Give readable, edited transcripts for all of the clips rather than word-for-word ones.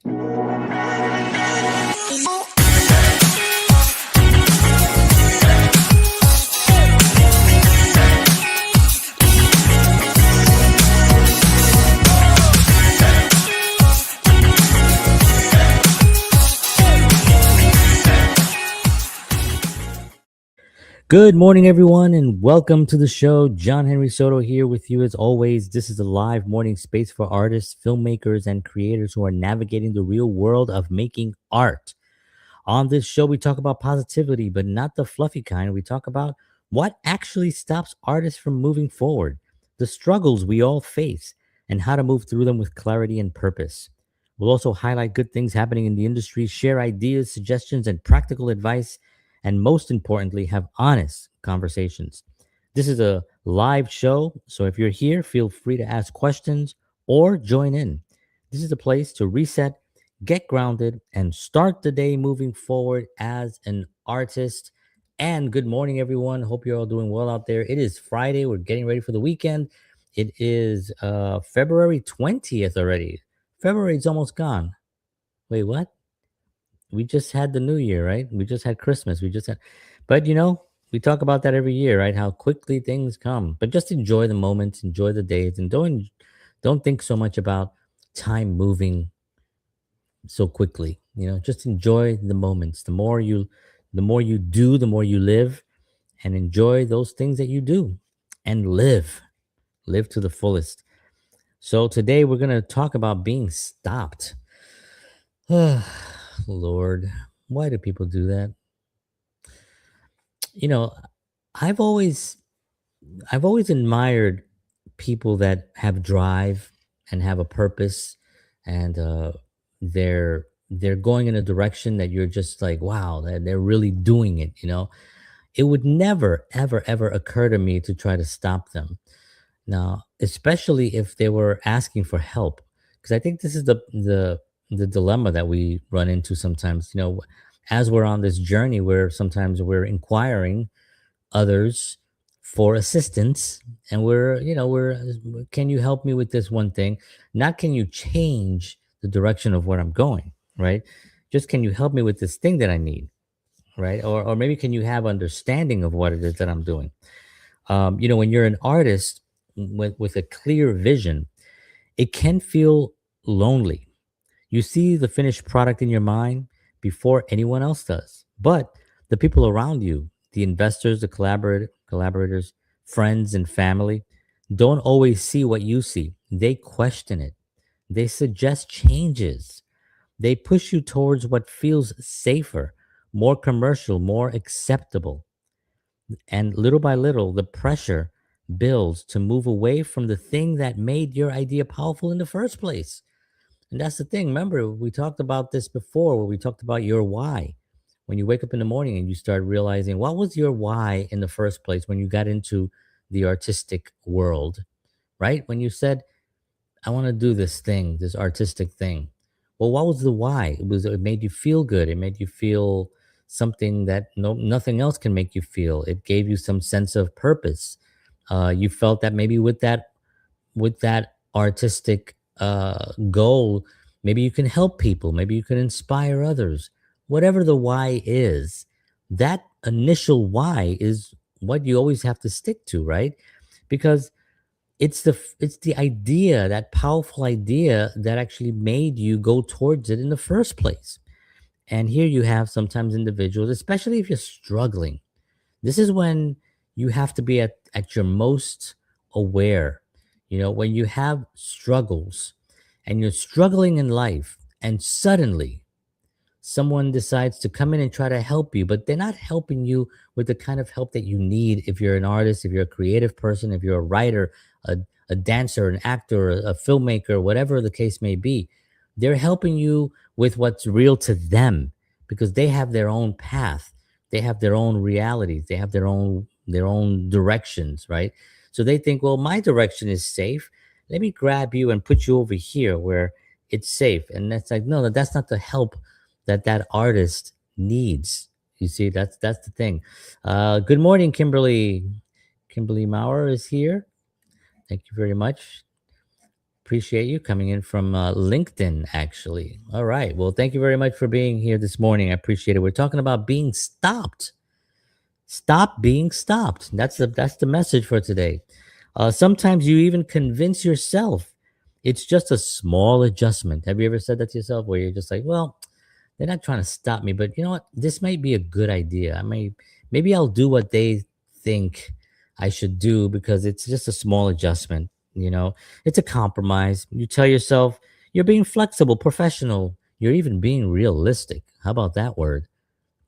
Good morning, everyone, and welcome to the show. John Henry Soto here with you as always. This is a live morning space for artists, filmmakers, and creators who are navigating the real world of making art. On this show, we talk about positivity, but not the fluffy kind. We talk about what actually stops artists from moving forward, the struggles we all face, and how to move through them with clarity and purpose. We'll also highlight good things happening in the industry, share ideas, suggestions, and practical advice, and most importantly, have honest conversations. This is a live show, so if you're here, feel free to ask questions or join in. This is a place to reset, get grounded, and start the day moving forward as an artist. And good morning, everyone. Hope you're all doing well out there. It is Friday. We're getting ready for the weekend. It is February 20th already. February is almost gone. Wait, what? We just had the new year, right? We just had Christmas. But we talk about that every year, right? How quickly things come. But just enjoy the moments, enjoy the days, and don't think so much about time moving so quickly. Just enjoy the moments. The more you do, the more you live, and enjoy those things that you do, and live to the fullest. So today we're gonna talk about being stopped. Lord, why do people do that? You know, I've always I've always admired people that have drive and have a purpose, and they're going in a direction that you're just like, wow, they're really doing it. It would never ever ever occur to me to try to stop them now, especially if they were asking for help, because I think this is the dilemma that we run into sometimes. As we're on this journey where sometimes we're inquiring others for assistance, and we're can you help me with this one thing, not can you change the direction of where I'm going, right? Just can you help me with this thing that I need, right? Or maybe can you have understanding of what it is that I'm doing. When you're an artist with a clear vision, it can feel lonely. You see the finished product in your mind before anyone else does. But the people around you, the investors, the collaborators, friends, and family, don't always see what you see. They question it. They suggest changes. They push you towards what feels safer, more commercial, more acceptable. And little by little, the pressure builds to move away from the thing that made your idea powerful in the first place. And that's the thing. Remember, we talked about this before, where we talked about your why. When you wake up in the morning and you start realizing what was your why in the first place when you got into the artistic world, right? When you said, I want to do this thing, this artistic thing. Well, what was the why? It made you feel good. It made you feel something that nothing else can make you feel. It gave you some sense of purpose. You felt that maybe with that artistic goal, maybe you can help people, maybe you can inspire others. Whatever the why is, that initial why is what you always have to stick to, right? Because it's the idea, that powerful idea, that actually made you go towards it in the first place. And here you have sometimes individuals, especially if you're struggling. This is when you have to be at your most aware. When you have struggles and you're struggling in life, and suddenly someone decides to come in and try to help you, but they're not helping you with the kind of help that you need. If you're an artist, if you're a creative person, if you're a writer, a dancer, an actor, a filmmaker, whatever the case may be, they're helping you with what's real to them, because they have their own path, they have their own realities, they have their own directions, right? So they think, well, my direction is safe. Let me grab you and put you over here where it's safe. And that's like, no, that's not the help that artist needs. You see, that's the thing. Good morning, Kimberly. Kimberly Maurer is here. Thank you very much. Appreciate you coming in from LinkedIn, actually. All right. Well, thank you very much for being here this morning. I appreciate it. We're talking about being stopped. Stop being stopped. That's the message for today. Sometimes you even convince yourself it's just a small adjustment. Have you ever said that to yourself, where you're just like, well, they're not trying to stop me, but you know what? This might be a good idea. Maybe I'll do what they think I should do because it's just a small adjustment. It's a compromise. You tell yourself you're being flexible, professional. You're even being realistic. How about that word?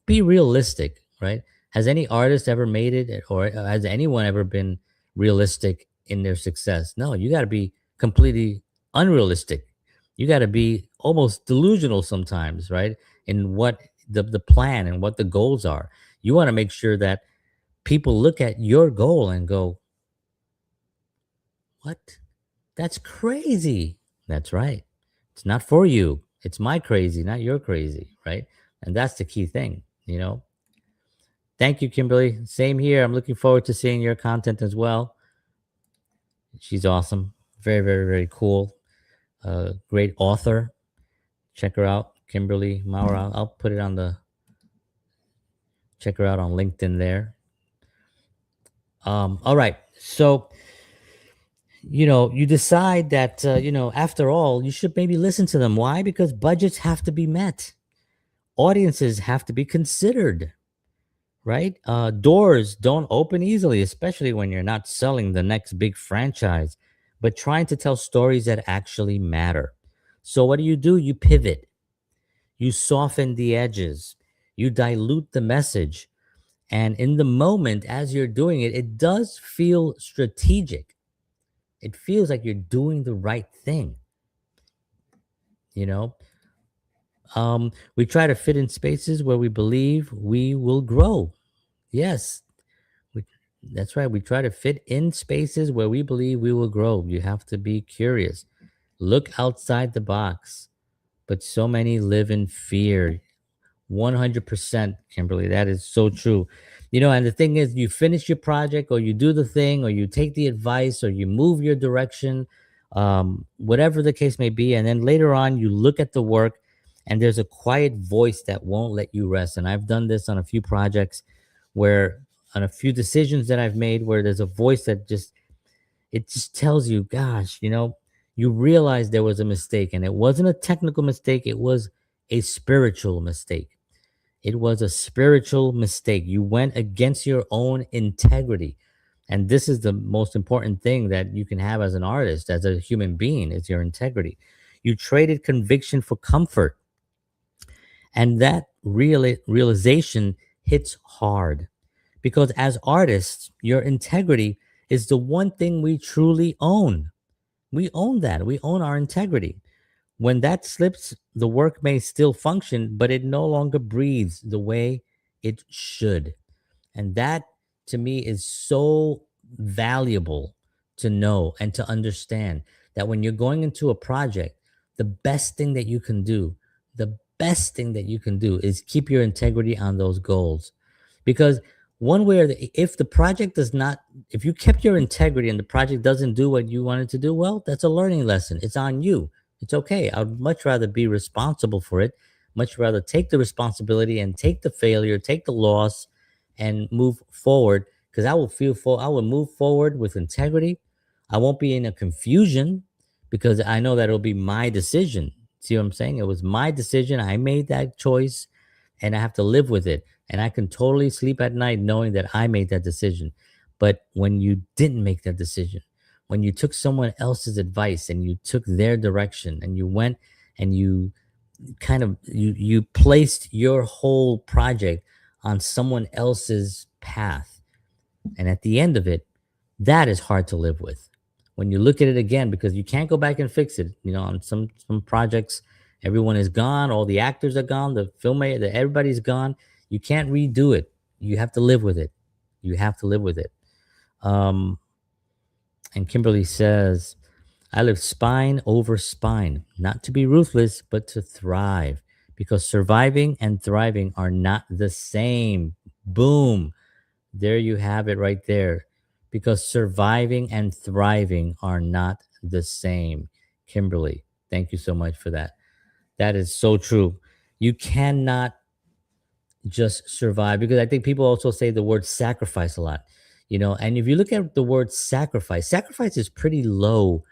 Be realistic, right? Has any artist ever made it, or has anyone ever been realistic in their success? No, you got to be completely unrealistic. You got to be almost delusional sometimes, right? In what the plan and what the goals are. You want to make sure that people look at your goal and go, "What? That's crazy." That's right. It's not for you. It's my crazy, not your crazy, right? And that's the key thing. Thank you, Kimberly. Same here. I'm looking forward to seeing your content as well. She's awesome. Very, very, very cool. Great author. Check her out, Kimberly Maura. I'll put it on the check her out on LinkedIn there. All right. So, you decide that, after all, you should maybe listen to them. Why? Because budgets have to be met, audiences have to be considered, right? Doors don't open easily, especially when you're not selling the next big franchise, but trying to tell stories that actually matter. So, what do? You pivot, you soften the edges, you dilute the message. And in the moment, as you're doing it, it does feel strategic. It feels like you're doing the right thing, you know? We try to fit in spaces where we believe we will grow. Yes, We, that's right. We try to fit in spaces where we believe we will grow. You have to be curious. Look outside the box. But so many live in fear. 100%, Kimberly. That is so true. And the thing is, you finish your project, or you do the thing, or you take the advice, or you move your direction, whatever the case may be. And then later on, you look at the work, and there's a quiet voice that won't let you rest. And I've done this on a few projects where, on a few decisions that I've made, where there's a voice that it just tells you, gosh, you realize there was a mistake, and it wasn't a technical mistake, it was a spiritual mistake. It was a spiritual mistake. You went against your own integrity. And this is the most important thing that you can have as an artist, as a human being, is your integrity. You traded conviction for comfort. And that realization hits hard, because as artists, your integrity is the one thing we truly own. We own that. We own our integrity. When that slips, the work may still function, but it no longer breathes the way it should. And that, to me, is so valuable to know and to understand, that when you're going into a project, the best thing that you can do, the best thing that you can do is keep your integrity on those goals. Because one way or if the project does not, if you kept your integrity and the project doesn't do what you wanted to do, well, that's a learning lesson. It's on you. It's okay. I'd much rather be responsible for it, much rather take the responsibility and take the failure, take the loss, and move forward, because I will move forward with integrity. I won't be in a confusion, because I know that it'll be my decision. See what I'm saying? It was my decision. I made that choice, and I have to live with it. And I can totally sleep at night knowing that I made that decision. But when you didn't make that decision, when you took someone else's advice and you took their direction, and you went and you kind of you placed your whole project on someone else's path, and at the end of it, that is hard to live with when you look at it again, because you can't go back and fix it. On some projects, everyone is gone, all the actors are gone, the filmmaker, everybody's gone. You can't redo it. You have to live with it. You have to live with it. um and Kimberly says, I live spine over spine, not to be ruthless, but to thrive, because surviving and thriving are not the same. Boom. There you have it right there. Because surviving and thriving are not the same. Kimberly. Thank you so much for that. That is so true. You cannot just survive, because I think people also say the word sacrifice a lot, and if you look at the word sacrifice, sacrifice is pretty low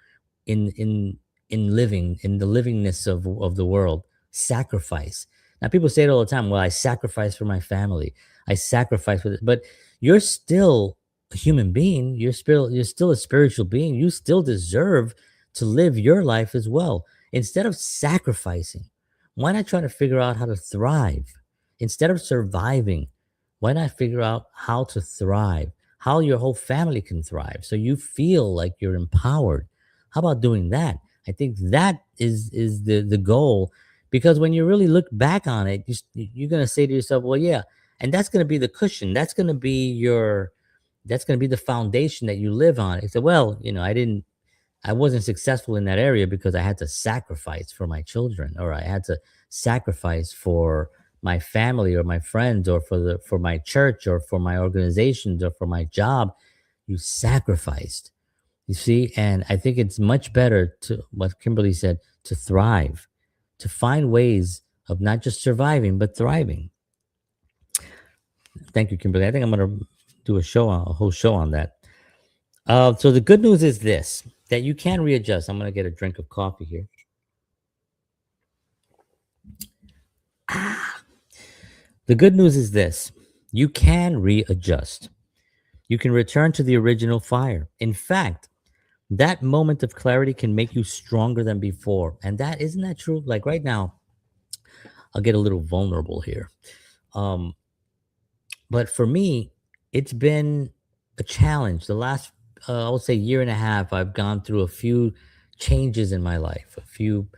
in living, in the livingness of the world. Sacrifice. Now people say it all the time. Well, I sacrifice for my family. I sacrifice for this, but you're still a human being. You're still a spiritual being. You still deserve to live your life as well. Instead of sacrificing, why not try to figure out how to thrive? Instead of surviving, why not figure out how to thrive, how your whole family can thrive, so you feel like you're empowered? How about doing that? I think that is the goal, because when you really look back on it, you're gonna say to yourself, "Well, yeah," and that's gonna be the cushion. That's gonna be the foundation that you live on. It's well, I wasn't successful in that area because I had to sacrifice for my children, or I had to sacrifice for my family or my friends, or for my church, or for my organizations, or for my job. You sacrificed. You see, and I think it's much better, to what Kimberly said, to thrive, to find ways of not just surviving but thriving. Thank you, Kimberly. I think I'm going to do a whole show on that. So the good news is this: that you can readjust. I'm going to get a drink of coffee here. The good news is this: you can readjust. You can return to the original fire. In fact, that moment of clarity can make you stronger than before. And that, isn't that true? Like right now, I'll get a little vulnerable here. Um, but for me, it's been a challenge. The last, I would say, year and a half, I've gone through a few changes in my life, a few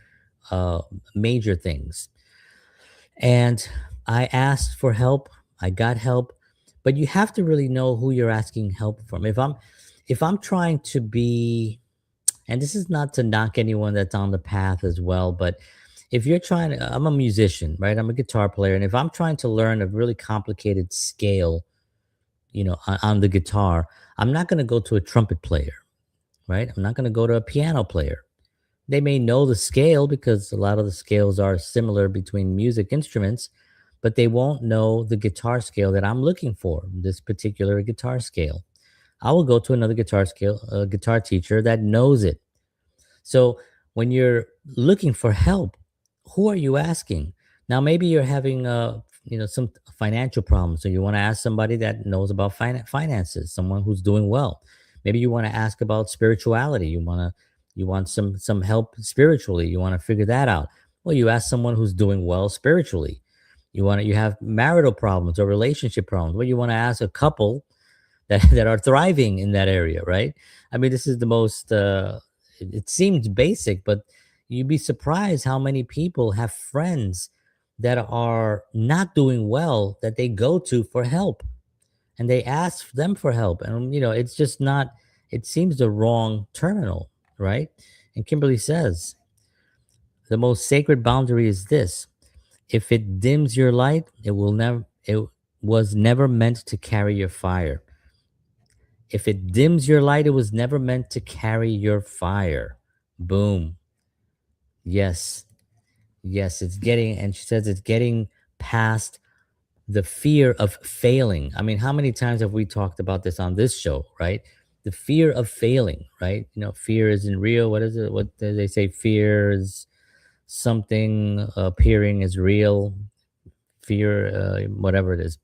uh, major things. And I asked for help. I got help, but you have to really know who you're asking help from. If I'm trying to be, and this is not to knock anyone that's on the path as well, but if you're trying to, I'm a musician, right? I'm a guitar player, and if I'm trying to learn a really complicated scale, on the guitar, I'm not going to go to a trumpet player, right? I'm not going to go to a piano player. They may know the scale because a lot of the scales are similar between music instruments, but they won't know the guitar scale that I'm looking for, this particular guitar scale. I will go to another guitar teacher that knows it. So when you're looking for help, who are you asking? Now, maybe you're having some financial problems, so you want to ask somebody that knows about finances, someone who's doing well. Maybe you want to ask about spirituality. You want some help spiritually. You want to figure that out. Well, you ask someone who's doing well spiritually. You have marital problems or relationship problems. Well, you want to ask a couple that are thriving in that area, right? I mean, this is the most it seems basic, but you'd be surprised how many people have friends that are not doing well, that they go to for help, and they ask them for help. And it's just not, it seems the wrong terminal, right? And Kimberly says the most sacred boundary is this: if it dims your light, it was never meant to carry your fire. If it dims your light, it was never meant to carry your fire. Boom. Yes. Yes, and she says it's getting past the fear of failing. I mean, how many times have we talked about this on this show, right? The fear of failing, right? Fear isn't real. What is it? What do they say? Fear is something appearing as real. Fear, whatever it is,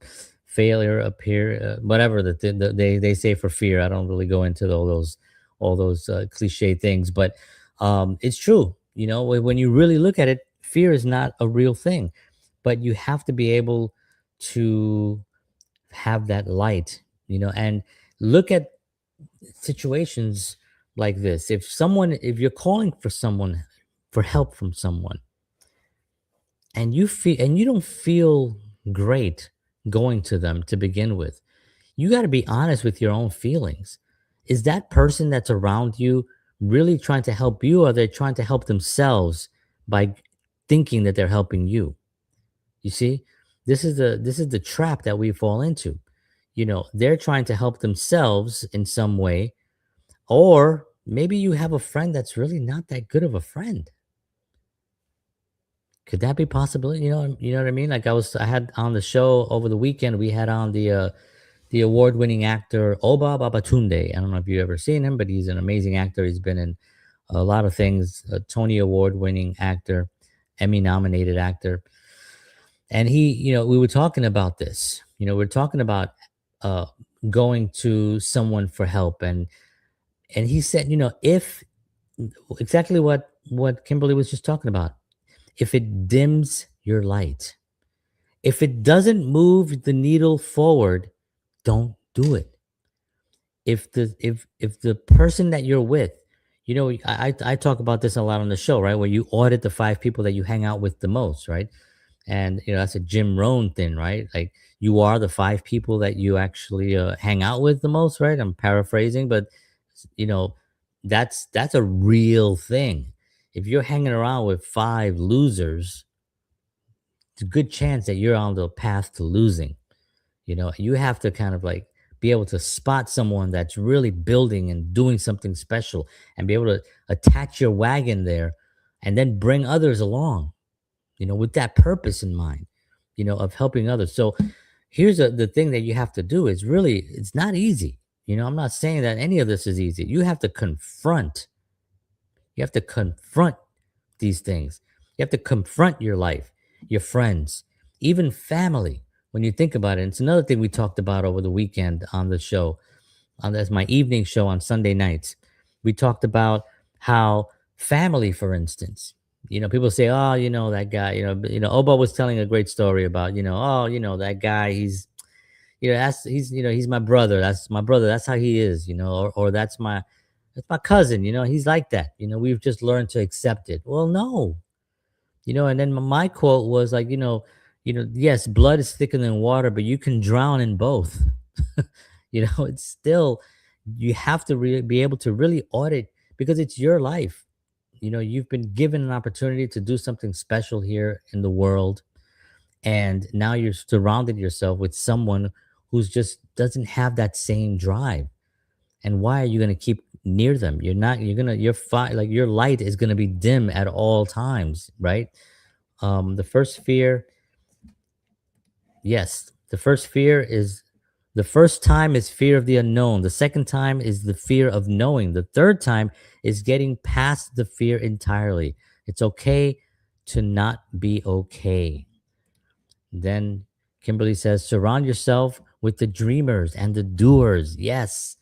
failure appear, whatever they say for fear. I don't really go into all those cliche things, but it's true. When you really look at it, fear is not a real thing, but you have to be able to have that light, and look at situations like this. If you're calling for someone, for help from someone, and you don't feel great going to them to begin with, you got to be honest with your own feelings. Is that person that's around you really trying to help you, or are they trying to help themselves by thinking that they're helping you? You see, this is the trap that we fall into. They're trying to help themselves in some way, or maybe you have a friend that's really not that good of a friend. Could that be possible? You know what I mean? Like I had on the show over the weekend, we had on the award-winning actor Oba Babatunde. I don't know if you've ever seen him, but he's an amazing actor. He's been in a lot of things, a Tony award-winning actor, Emmy-nominated actor. And we were talking about this. We're talking about uh, going to someone for help, and he said, if exactly what Kimberly was just talking about, if it dims your light, if it doesn't move the needle forward, don't do it. If the person that you're with, I talk about this a lot on the show, right? Where you audit the 5 people that you hang out with the most, right? And that's a Jim Rohn thing, right? Like you are the 5 people that you actually hang out with the most, right? I'm paraphrasing, but you know that's a real thing. If you're hanging around with 5 losers, it's a good chance that you're on the path to losing. You have to kind of like be able to spot someone that's really building and doing something special, and be able to attach your wagon there, and then bring others along, with that purpose in mind, of helping others. So here's the thing that you have to do is really, it's not easy. I'm not saying that any of this is easy. You have to confront these things. You have to confront your life, your friends, even family. When you think about it, it's another thing we talked about over the weekend on the show, on that's my evening show on Sunday nights. We talked about how family, for instance, people say, oh, that guy, Oba was telling a great story about, oh, that guy, he's my brother. That's my brother. That's how he is, or that's my cousin, he's like that. We've just learned to accept it. Well, no, and then my quote was like, yes, blood is thicker than water, but you can drown in both. It's still, you have to be able to really audit, because it's your life. You've been given an opportunity to do something special here in the world, and now you're surrounded yourself with someone who's just doesn't have that same drive. And why are you going to keep near them? You're not, you're going to, like your light is going to be dim at all times, right? The first fear, yes, the first time is fear of the unknown. The second time is the fear of knowing. The third time is getting past the fear entirely. It's okay to not be okay. Then Kimberly says, surround yourself with the dreamers and the doers. Yes,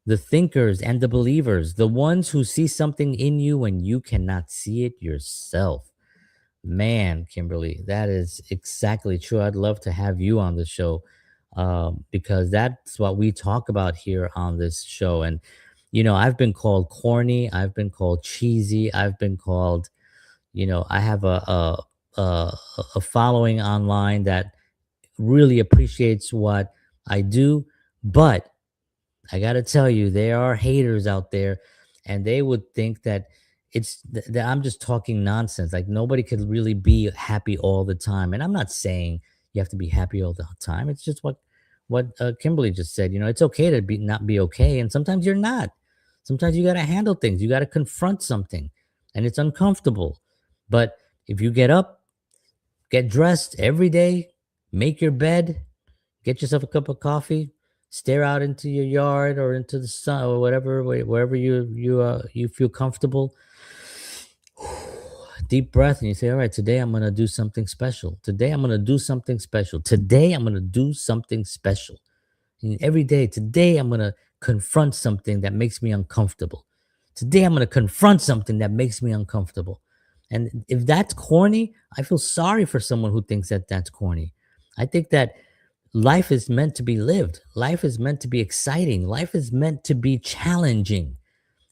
the thinkers and the believers, the ones who see something in you when you cannot see it yourself. Man, Kimberly, that is exactly true. I'd love to have you on the show, because that's what we talk about here on this show. And, I've been called corny. I've been called cheesy. I've been called, I have a, a following online that really appreciates what I do. But I got to tell you, there are haters out there, and they would think that that I'm just talking nonsense. Like nobody could really be happy all the time. And I'm not saying you have to be happy all the time. It's just what Kimberly just said. It's okay to be not be okay, and sometimes you're not. Sometimes you got to handle things. You got to confront something, and it's uncomfortable. But if you get up, get dressed every day, make your bed, get yourself a cup of coffee, stare out into your yard or into the sun or whatever, wherever you feel comfortable. Deep breath, and you say, all right, today I'm going to do something special. Today I'm going to do something special. Today I'm going to do something special. And every day, today I'm going to confront something that makes me uncomfortable. Today I'm going to confront something that makes me uncomfortable. And if that's corny, I feel sorry for someone who thinks that that's corny. I think that life is meant to be lived. Life is meant to be exciting. Life is meant to be challenging.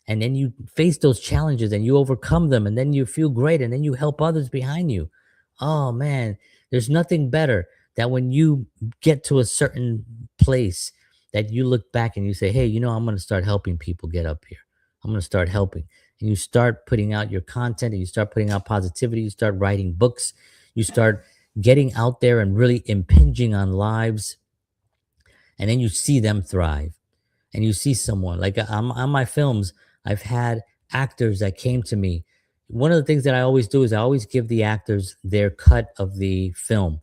And then you face those challenges and you overcome them, and then you feel great, and then you help others behind you. Oh man, there's nothing better that when you get to a certain place that you look back and you say, hey, I'm going to start helping people get up here. I'm going to start helping. And you start putting out your content, and you start putting out positivity. You start writing books. You start getting out there and really impinging on lives. And then you see them thrive. And you see someone like on my films, I've had actors that came to me. One of the things that I always do is I always give the actors their cut of the film.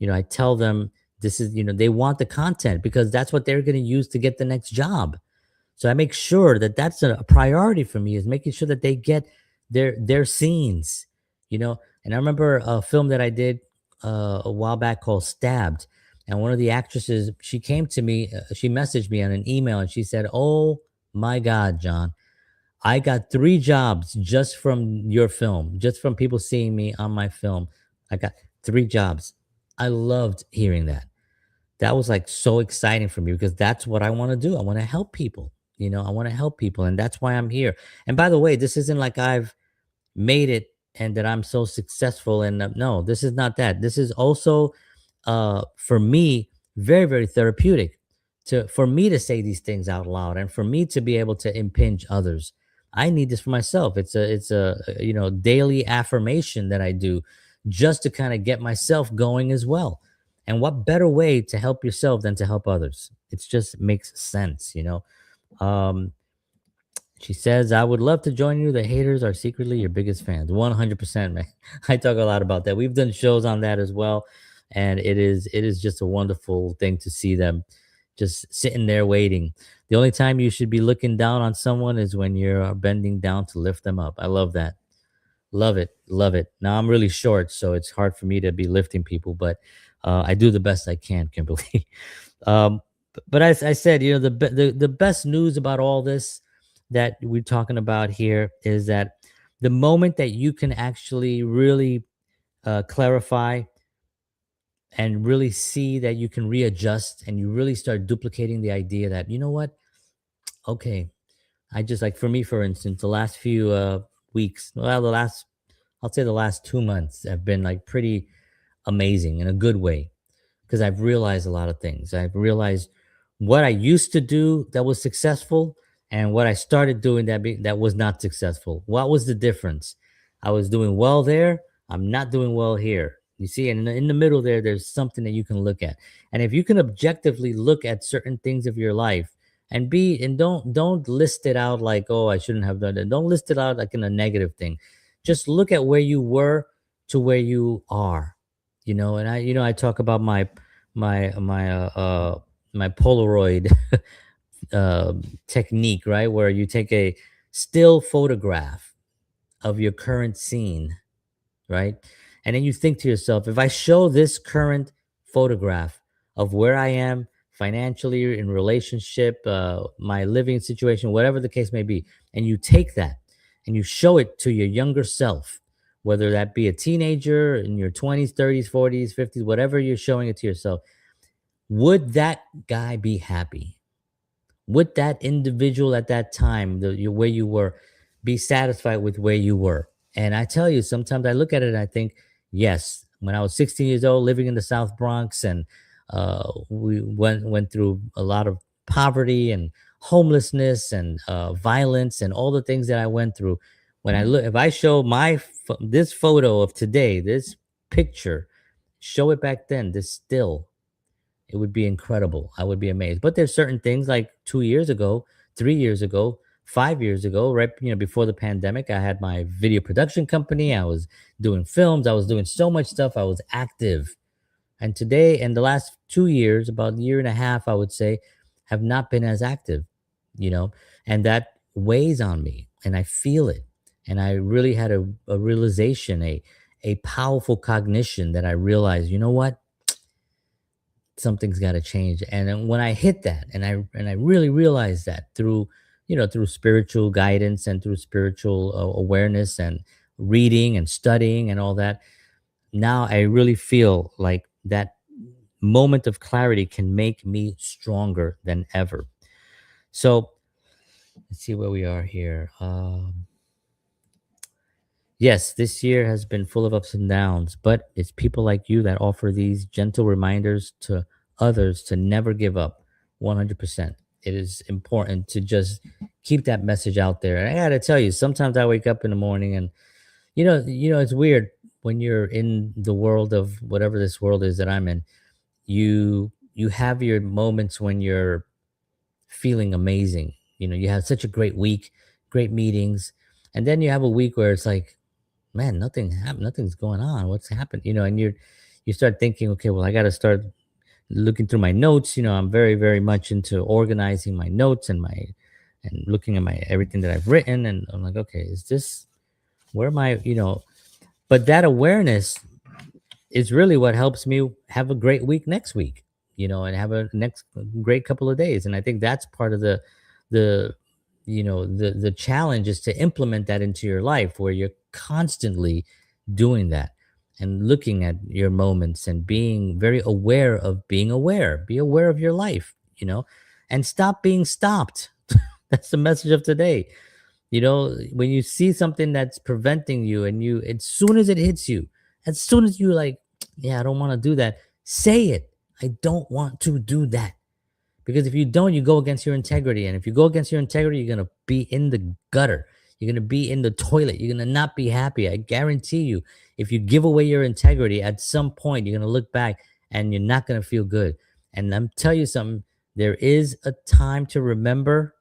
I tell them this is, they want the content because that's what they're going to use to get the next job. So I make sure that that's a priority for me, is making sure that they get their scenes, And I remember a film that I did a while back called Stabbed, and one of the actresses, she came to me, she messaged me on an email, and she said, "Oh my God, John, I got 3 jobs just from your film, just from people seeing me on my film. I got 3 jobs." I loved hearing that. That was like so exciting for me because that's what I want to do. I want to help people. I want to help people. And that's why I'm here. And by the way, this isn't like I've made it and that I'm so successful. And no, this is not that. This is also for me very, very therapeutic for me to say these things out loud and for me to be able to impinge others. I need this for myself. It's a daily affirmation that I do just to kind of get myself going as well. And what better way to help yourself than to help others? It just makes sense. Um, she says, "I would love to join you. The haters are secretly your biggest fans." 100%, man. I talk a lot about that. We've done shows on that as well. And it is just a wonderful thing to see them just sitting there waiting. The only time you should be looking down on someone is when you're bending down to lift them up. I love that. Love it. Love it. Now I'm really short, so it's hard for me to be lifting people, but I do the best I can, Kimberly. um, but as I said, the best news about all this that we're talking about here is that the moment that you can actually really clarify and really see that you can readjust and you really start duplicating the idea that, you know what, okay, I just like, for me, for instance, the last few weeks, well, I'll say the last 2 months have been like pretty amazing in a good way because I've realized a lot of things. I've realized what I used to do that was successful and what I started doing that was not successful. What was the difference? I was doing well there. I'm not doing well here. You see, and in the middle there, there's something that you can look at. And if you can objectively look at certain things of your life and don't list it out like, oh, I shouldn't have done it. Don't list it out like in a negative thing. Just look at where you were to where you are. And I talk about my Polaroid technique, right? Where you take a still photograph of your current scene, right? And then you think to yourself, if I show this current photograph of where I am financially, in relationship, my living situation, whatever the case may be, and you take that and you show it to your younger self, whether that be a teenager in your 20s, 30s, 40s, 50s, whatever you're showing it to yourself, would that guy be happy? Would that individual at that time, where you were, be satisfied with where you were? And I tell you, sometimes I look at it and I think, yes, when I was 16 years old, living in the South Bronx, and we went through a lot of poverty and homelessness and violence and all the things that I went through. When I look, if I show this photo of today, this picture, show it back then, this still, it would be incredible. I would be amazed. But there's certain things like 2 years ago, 3 years ago, 5 years ago, right? Before the pandemic, I had my video production company. I was doing films. I was doing so much stuff. I was active. And today, and the last 2 years, about a year and a half, I would say, have not been as active, you know, and that weighs on me and I feel it. And I really had a realization, a powerful cognition that I realized, you know what? Something's got to change. And then when I hit that, and I really realized that through spiritual guidance and through spiritual awareness and reading and studying and all that, now I really feel like that moment of clarity can make me stronger than ever. So let's see where we are here. Yes, this year has been full of ups and downs, but it's people like you that offer these gentle reminders to others to never give up. 100%. It is important to just keep that message out there. And I got to tell you, sometimes I wake up in the morning and it's weird when you're in the world of whatever this world is that I'm in. You have your moments when you're feeling amazing. You have such a great week. great meetings, and then you have a week where it's like, man, nothing's going on. What's happened? And you start thinking, okay, well, I got to start looking through my notes. I'm very, very much into organizing my notes and looking at my everything that I've written, and I'm like, okay, is this where am I? But that awareness is really what helps me have a great week next week, and have a next great couple of days. And I think that's part of the the challenge is to implement that into your life where you're constantly doing that and looking at your moments and being very aware of being aware. Be aware of your life, and stop being stopped. That's the message of today. When you see something that's preventing you, and as soon as it hits you, as soon as you like, yeah, I don't want to do that, say it. I don't want to do that. Because if you don't, you go against your integrity. And if you go against your integrity, you're going to be in the gutter. You're going to be in the toilet. You're going to not be happy. I guarantee you, if you give away your integrity, at some point, you're going to look back and you're not going to feel good. And I'm tell you something, there is a time to remember.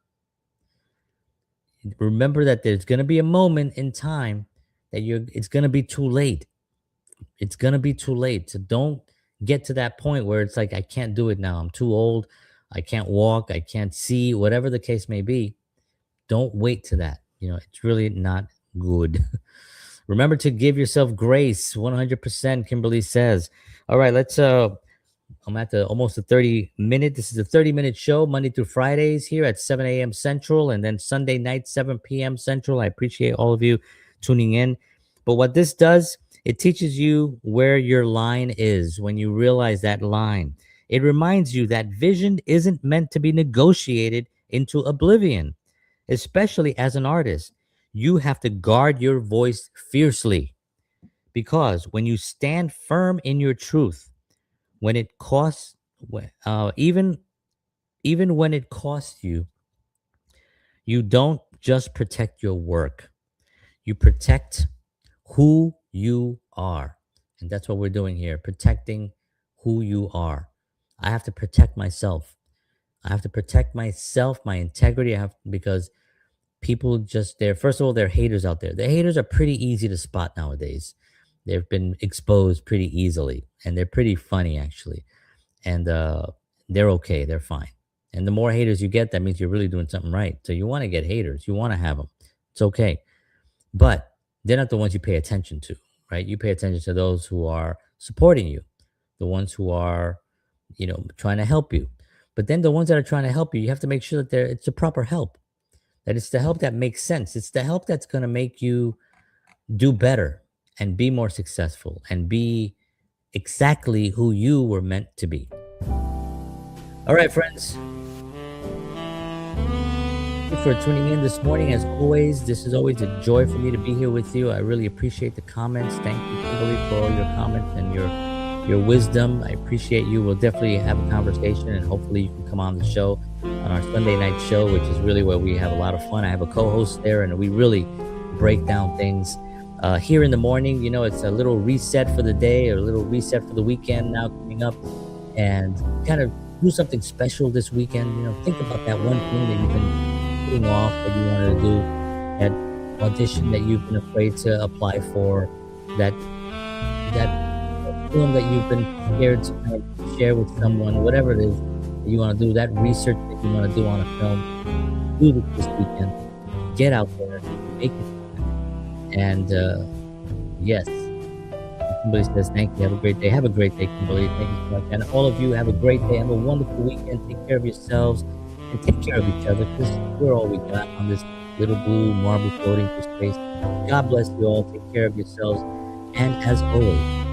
Remember that there's going to be a moment in time that it's going to be too late. It's going to be too late. So don't get to that point where it's like, I can't do it now. I'm too old. I can't walk. I can't see, whatever the case may be. Don't wait to that. It's really not good. Remember to give yourself grace. 100%, Kimberly says. All right, I'm at almost the 30-minute. This is a 30-minute show, Monday through Fridays here at 7 a.m. Central, and then Sunday night, 7 p.m. Central. I appreciate all of you tuning in. But what this does, it teaches you where your line is when you realize that line. It reminds you that vision isn't meant to be negotiated into oblivion, especially as an artist. You have to guard your voice fiercely, because when you stand firm in your truth, when it costs, even when it costs you, you don't just protect your work. You protect who you are. And that's what we're doing here, protecting who you are. I have to protect myself. I have to protect myself, my integrity. Because people first of all, there are haters out there. The haters are pretty easy to spot nowadays. They've been exposed pretty easily, and they're pretty funny, actually. And they're okay. They're fine. And the more haters you get, that means you're really doing something right. So you want to get haters. You want to have them. It's okay. But they're not the ones you pay attention to, right? You pay attention to those who are supporting you, the ones who are, trying to help you. But then the ones that are trying to help you, you have to make sure that it's the proper help, that it's the help that makes sense. It's the help that's going to make you do better and be more successful and be exactly who you were meant to be. All right, friends. Thank you for tuning in this morning. As always, this is always a joy for me to be here with you. I really appreciate the comments. Thank you, Kimberly, for all your comments and your wisdom. I appreciate you. We'll definitely have a conversation, and hopefully you can come on the show on our Sunday night show, which is really where we have a lot of fun. I have a co-host there, and we really break down things. Here in the morning, it's a little reset for the day, or a little reset for the weekend now coming up, and kind of do something special this weekend. Think about that one thing that you've been putting off, that you wanted to do, that audition that you've been afraid to apply for, that film that you've been scared to kind of share with someone, whatever it is that you want to do, that research that you want to do on a film. Do it this weekend. Get out there, make it. And yes, Kimberly says, thank you. Have a great day. Have a great day, Kimberly. Thank you so much. And all of you, have a great day. Have a wonderful weekend. Take care of yourselves and take care of each other, because we're all we got on this little blue marble floating through space. God bless you all. Take care of yourselves. And as always,